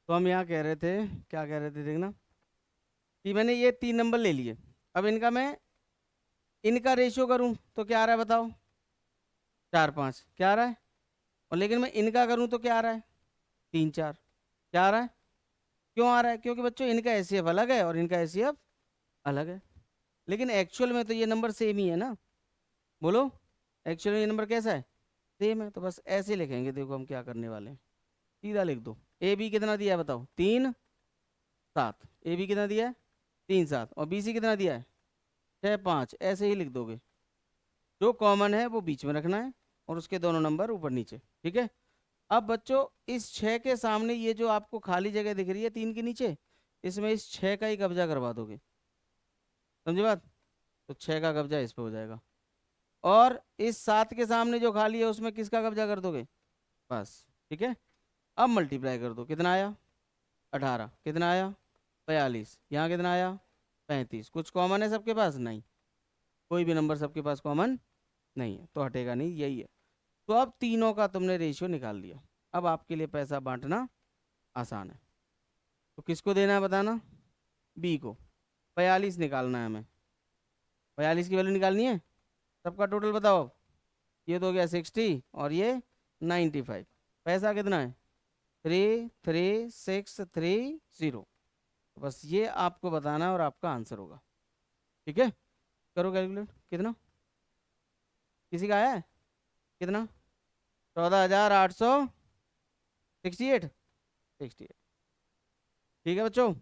तो हम यहाँ कह रहे थे, क्या कह रहे थे देखना, कि मैंने ये 3 नंबर ले लिए। अब इनका मैं, इनका रेशियो करूँ तो क्या आ रहा है बताओ? 4, 5 क्या आ रहा है? और लेकिन मैं इनका करूँ तो क्या आ रहा है? 3, 4 क्या आ रहा है? क्यों आ रहा है? क्योंकि बच्चों इनका एस सी एफ अलग है और इनका एस सी एफ अलग है। लेकिन एक्चुअल में तो ये नंबर सेम ही है ना, बोलो। एक्चुअल में ये नंबर कैसा है? सेम है। तो बस ऐसे लिखेंगे, देखो हम क्या करने वाले हैं। सीधा लिख दो। ए बी कितना दिया है बताओ, 3 7। ए बी कितना दिया है 3 7, और बी सी कितना दिया है 6 5। ऐसे ही लिख दोगे, जो कॉमन है वो बीच में रखना है और उसके दोनों नंबर ऊपर नीचे, ठीक है। अब बच्चों इस 6 के सामने ये जो आपको खाली जगह दिख रही है 3 के नीचे, इसमें इस 6 का ही कब्जा करवा दोगे, समझे बात। तो 6 का कब्जा इस पे हो जाएगा, और इस 7 के सामने जो खाली है उसमें किसका कब्जा कर दोगे, बस, ठीक है। अब मल्टीप्लाई कर दो, कितना आया 18, कितना आया 42, यहाँ कितना आया 35। कुछ कॉमन है सबके पास, नहीं, कोई भी नंबर सबके पास कॉमन नहीं है, तो हटेगा नहीं, यही है। तो अब तीनों का तुमने रेशियो निकाल लिया। अब आपके लिए पैसा बांटना आसान है। तो किसको देना है बताना, बी को। 42 निकालना है हमें, 42 की वैल्यू निकालनी है। सबका टोटल बताओ अब। ये तो हो गया 60 और ये 95। पैसा कितना है 33630। बस ये आपको बताना है और आपका आंसर होगा, ठीक है। करो कैलकुलेट, कितना किसी का आया है, कितना 14,868। 68, ठीक है बच्चों।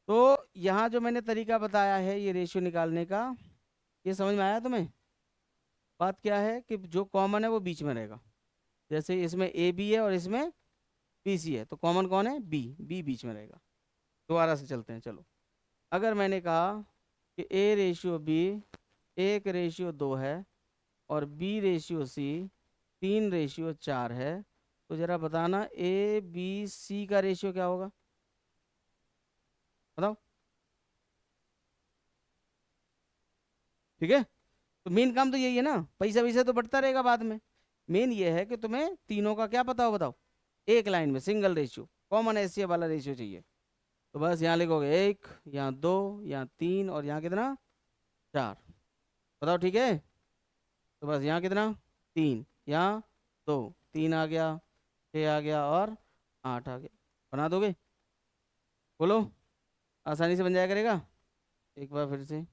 तो यहाँ जो मैंने तरीका बताया है ये रेशियो निकालने का, ये समझ में आया तुम्हें। बात क्या है कि जो कॉमन है वो बीच में रहेगा। जैसे इसमें ए बी है और इसमें बी सी है, तो कॉमन कौन है, बी, बी बीच में रहेगा। दोबारा से चलते हैं, चलो। अगर मैंने कहा कि ए रेशियो बी 1:2 है और बी रेशियो सी 3:4 है, तो जरा बताना ए बी सी का रेशियो क्या होगा, बताओ। ठीक है, तो मेन काम तो यही है ना, पैसा वैसा तो बढ़ता रहेगा बाद में। मेन ये है कि तुम्हें तीनों का क्या पता हो, बताओ। एक लाइन में सिंगल रेशियो, कॉमन एससीएफ वाला रेशियो चाहिए। तो बस यहाँ लिखोगे 1, यहाँ 2, यहाँ 3 और यहाँ कितना 4। बताओ, ठीक है। तो बस यहाँ कितना 3, यहाँ 2, 3 आ गया, 6 आ गया और 8 आ गया। बना दोगे, बोलो, आसानी से बन जाया करेगा। एक बार फिर से,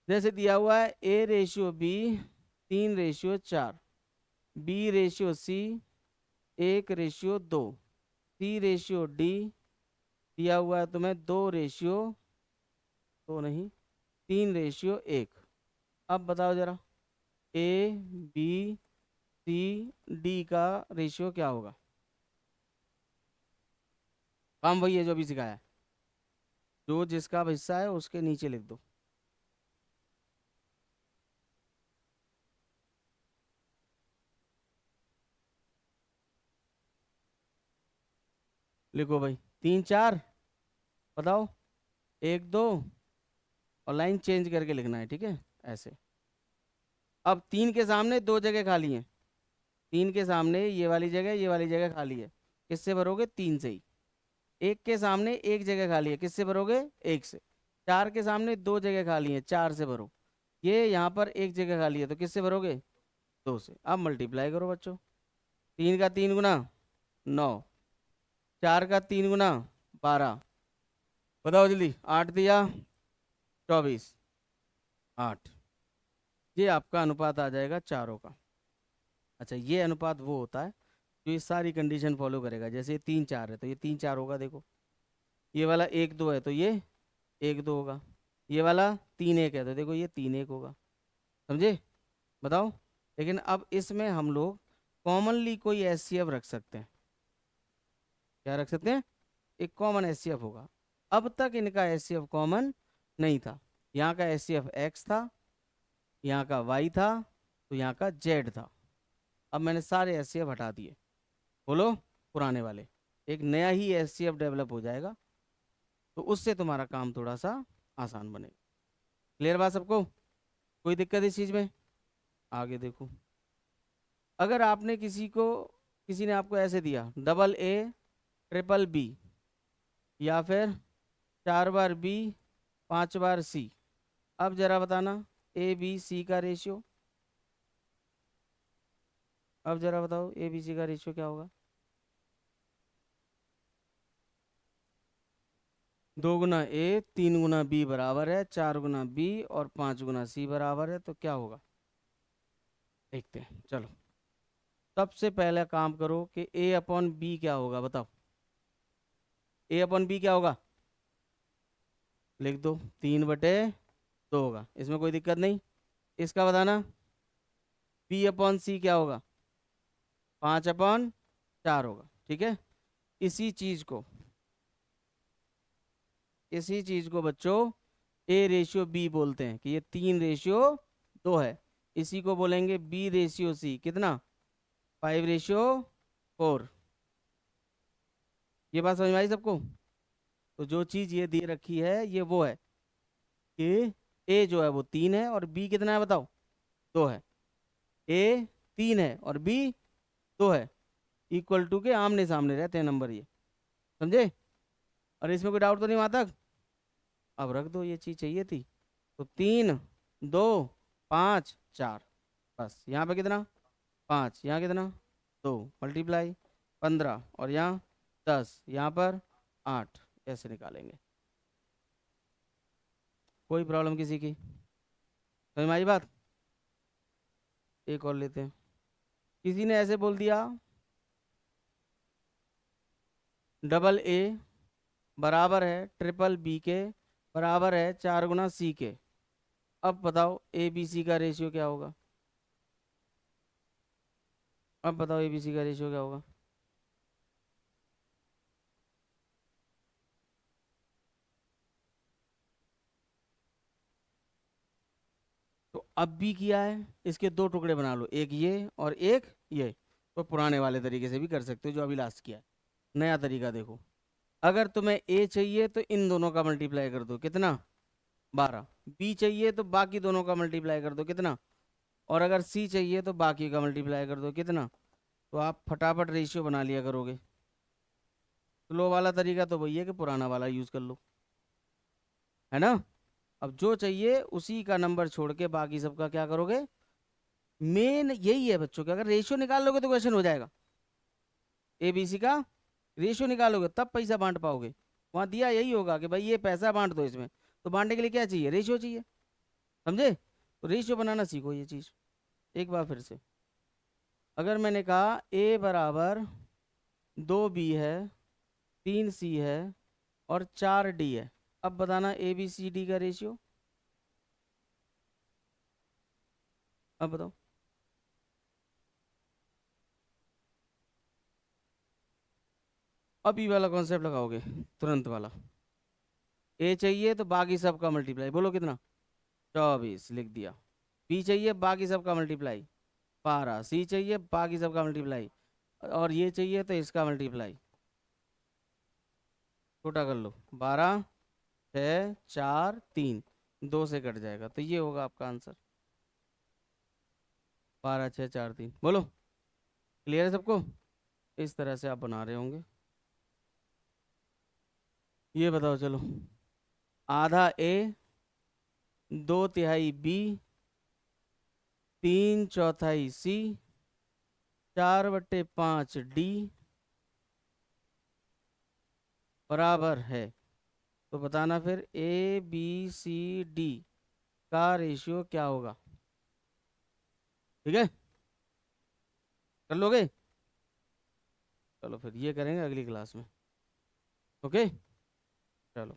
जैसे दिया हुआ है A/B 3:4, B/C 1:2, C/D दिया हुआ है तुम्हें 2 नहीं 3:1। अब बताओ जरा A/B/C/D का रेशियो क्या होगा। काम वही है जो अभी सिखाया है, जो जिसका हिस्सा है उसके नीचे लिख दो। लिखो भाई 3 4, बताओ 1 2, और लाइन चेंज करके लिखना है, ठीक है, ऐसे। अब 3 के सामने 2 जगह खाली हैं, 3 के सामने ये वाली जगह खाली है, किससे भरोगे 3 से ही। 1 के सामने 1 जगह खाली है, किससे भरोगे 1 से। 4 के सामने 2 जगह खाली है, 4 से भरो। ये यहाँ पर 1 जगह खाली है, तो किससे भरोगे 2 से। अब मल्टीप्लाई करो बच्चों, 3 का 3 गुना 9, 4 का 3 गुना 12, बताओ जल्दी, 8 दिया 24, 8। ये आपका अनुपात आ जाएगा चारों का। अच्छा, ये अनुपात वो होता है जो ये सारी कंडीशन फॉलो करेगा। जैसे ये 3 4 है तो ये 3 4 होगा, देखो। ये वाला 1 2 है तो ये 1 2 होगा। ये वाला 3 1 है तो देखो ये 3 1 होगा, समझे। बताओ, लेकिन अब इसमें हम लोग कॉमनली कोई एचसीएफ रख सकते हैं। क्या रख सकते हैं, एक कॉमन एचसीएफ होगा। अब तक इनका एचसीएफ कॉमन नहीं था। यहाँ का एचसीएफ एक्स था, यहाँ का वाई था, तो यहाँ का जेड था। अब मैंने सारे एचसीएफ हटा दिए, बोलो पुराने वाले, एक नया ही एचसीएफ डेवलप हो जाएगा। तो उससे तुम्हारा काम थोड़ा सा आसान बनेगा। क्लियर बात सबको, कोई दिक्कत इस चीज़ में। आगे देखो, अगर आपने किसी ने आपको ऐसे दिया AA ट्रिपल B, या फिर 4 बार B 5 बार C, अब जरा बताना ABC का रेशियो। अब जरा बताओ ABC का रेशियो क्या होगा। 2 गुना A 3 गुना B बराबर है 4 गुना B और 5 गुना C बराबर है, तो क्या होगा देखते हैं, चलो। सबसे पहले काम करो कि ए अपॉन बी क्या होगा, बताओ। ए अपॉन बी क्या होगा, लिख दो, 3/2 होगा, इसमें कोई दिक्कत नहीं। इसका बताना, बी अपॉन सी क्या होगा, 5/4 होगा, ठीक है। इसी चीज को बच्चों ए रेशियो बी बोलते हैं, कि ये 3/2 है। इसी को बोलेंगे बी रेशियो सी, कितना, 5/4। ये बात समझ में आई सबको। तो जो चीज ये दे रखी है ये वो है कि ए जो है वो 3 है और बी कितना है बताओ, 2 है। ए 3 है और बी 2 है, इक्वल टू के आमने सामने रहते हैं नंबर, ये समझे। और इसमें कोई डाउट तो नहीं वहां तक। अब रख दो, ये चीज चाहिए थी। तो 3, 2, 5, 4, बस यहाँ पे कितना, 5, यहाँ कितना, 2, मल्टीप्लाई 15, और यहाँ 10, यहाँ पर 8, ऐसे निकालेंगे। कोई प्रॉब्लम किसी की, समझ में आई बात। एक और लेते हैं। किसी ने ऐसे बोल दिया, डबल ए बराबर है ट्रिपल बी के, बराबर है 4 गुना सी के। अब बताओ ए बी सी का रेशियो क्या होगा, अब बताओ ए बी सी का रेशियो क्या होगा। तो अब भी किया है, इसके 2 टुकड़े बना लो, एक ये और एक ये। तो पुराने वाले तरीके से भी कर सकते हो जो अभी लास्ट किया है। नया तरीका देखो, अगर तुम्हें ए चाहिए तो इन दोनों का मल्टीप्लाई कर दो, कितना, 12। बी चाहिए तो बाकी दोनों का मल्टीप्लाई कर दो, कितना। और अगर सी चाहिए तो बाकी का मल्टीप्लाई कर दो, कितना। तो आप फटाफट रेशियो बना लिया करोगे। स्लो वाला तरीका तो वही है कि पुराना वाला यूज कर लो, है ना। अब जो चाहिए उसी का नंबर छोड़ के बाकी सबका क्या करोगे। मेन यही है बच्चों के, अगर रेशियो निकाल लोगे तो क्वेश्चन हो जाएगा। ए बी सी का रेशियो निकालोगे तब पैसा बांट पाओगे। वहां दिया यही होगा कि भाई ये पैसा बांट दो इसमें, तो बांटने के लिए क्या चाहिए, रेशियो चाहिए, समझे। तो रेशियो बनाना सीखो ये चीज। एक बार फिर से, अगर मैंने कहा ए बराबर 2 बी है, 3 सी है और 4 डी है, अब बताना ए बी सी डी का रेशियो, अब बताओ। अब ये वाला कॉन्सेप्ट लगाओगे, तुरंत वाला। ए चाहिए तो बाकी सबका मल्टीप्लाई, बोलो कितना, 24, लिख दिया। बी चाहिए बाकी सबका मल्टीप्लाई, 12। सी चाहिए बाकी सबका मल्टीप्लाई, और ये चाहिए तो इसका मल्टीप्लाई। छोटा कर लो, 12, 6, 4, 3, 2 से कट जाएगा, तो ये होगा आपका आंसर, 12, 6, 4, 3। बोलो, क्लियर है सबको। इस तरह से आप बना रहे होंगे। ये बताओ चलो, आधा ए, 2/3 बी, 3/4 सी, 4/5 डी बराबर है। तो बताना फिर ए बी सी डी का रेशियो क्या होगा, ठीक है। कर लोगे, चलो फिर ये करेंगे अगली क्लास में, ओके। चलो।